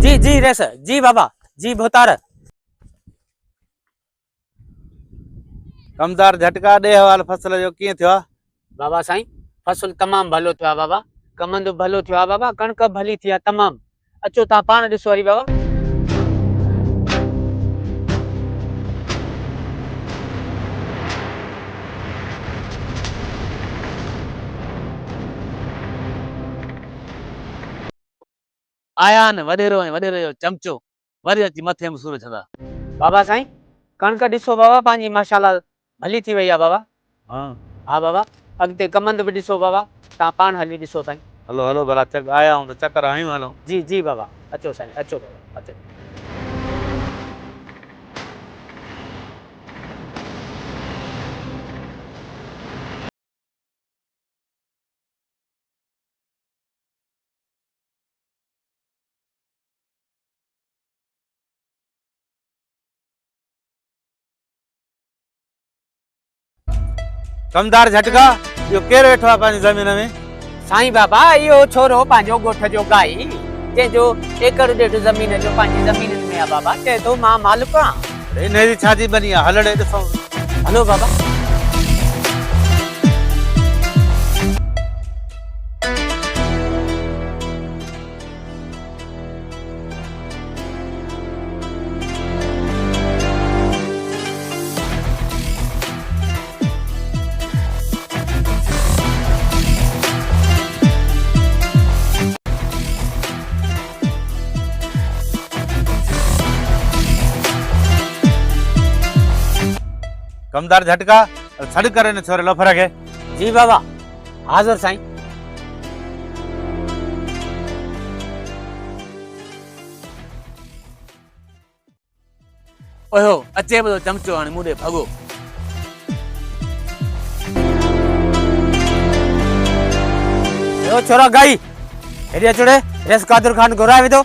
जी जी race जी बाबा जी भोतार। कमदार झटका दे हवाल फसल जो कीअं थियो आहे? बाबा साईं फसल तमाम भलो थियो आहे बाबा। कमंद भलो थियो आहे बाबा। कणक भली थी आहे तमाम। अचो तव्हां पाण ॾिसो वरी बाबा। आया न वॾेरो जो चमचो वरी अची मथे में सूर छंदा। बाबा साईं कणक ॾिसो बाबा पंहिंजी माशाल्लाह भली थी वई आहे बाबा। हाँ हा बाबा अॻिते कमंद बि ॾिसो बाबा। तव्हां पाण हली ॾिसो साईं। हलो हलो भला चक आया हूं त चक्कर आयूं हलो। जी जी बाबा अचो साईं अचो बाबा अचो। कमदार झटका इहो केरु वेठो आहे पंहिंजी ज़मीन में? साईं बाबा इहो छोरो पंहिंजो ॻोठ जो गाई जंहिंजो एकड़ ॾेढ ज़मीन जो पंहिंजी ज़मीन में आहे बाबा। चए थो मां मालिक आहियां। हिन जी छा जी बनी आहे? हलड़े ॾिसूं। हलो बाबा। कमदार झटका छड़ करे न छोरे लफर खे। जी बाबा हाज़िर साईं। ओहो अचे बि चमचो हाणे मूं ॾे भॻो। यो छोरा गाई हेॾे अचोड़े रेस कादर खान घुराए वेठो।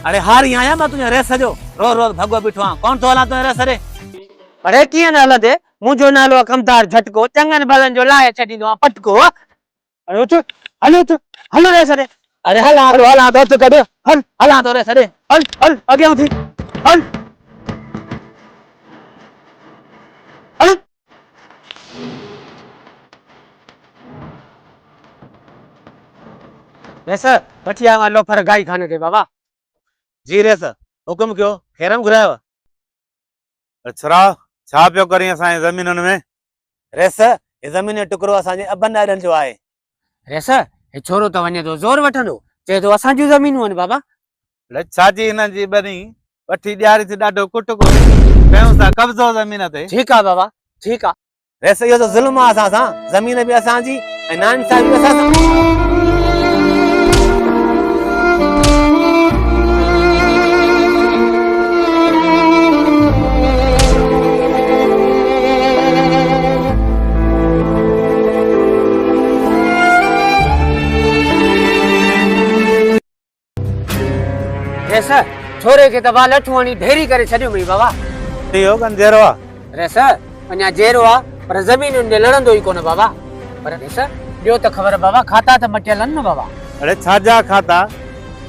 अरे हारी आया मां तुंहिंजे रेस जो रोज़ रोज़ भॻो बीठो आहियां। कौन थो हलां तुंहिंजे रेस रे? अरे कीअं न हलंदे? मुंहिंजो नालो आहे कमदार झटको। चङनि भलनि जो लाहे छॾींदो आहे पटको। अरे उच हलो उच हलो रेस रे। अरे हलां तो कॾ हल हलां तो रेस रे। हल हल अॻियां थी हल हल। रेस वठी आयो आहे लोफर गाई खाने खे बाबा। जी रेस हुकुम कयो खेरम घुरायो। छड़ा छा पियो करी असांजी ज़मीनुनि में? रेस हे ज़मीन जो टुकड़ो असांजे अबन ॾाॾनि जो आहे। रेस हे छोरो त वञे थो ज़ोर वठंदो। चए थो असांजूं ज़मीनूं आहिनि बाबा। अड़े छाजी हिननि जी बनी वठी ॾियारी थी ॾाढो कुट को कयूं था कब्ज़ो ज़मीन ते। ठीकु आहे बाबा ठीकु आहे। रेस इहो त ज़ुल्म आहे असां सां। ज़मीन बि असांजी ऐं नाइंसाफ़ी बि असां सां। रेस छोरे खे त वाल अठवाणी ढेरी करे छॾियो हुई बाबा। इहो गंधेरो आहे। रेस अञा जेरो आहे पर ज़मीनुनि ॾे लड़ंदो ई कोन बाबा। पर रेस ॿियो त ख़बर बाबा खाता त मटियल आहिनि न बाबा। अड़े छाजा खाता?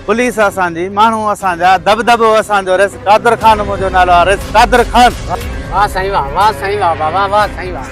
पुलिस असांजी माण्हू असांजा दबदबो असांजो। रेस कादर खान मुंहिंजो नालो आहे। रेस कादर खान। वाह साईं वाह साईं वाह बाबा वाह साईं वाह।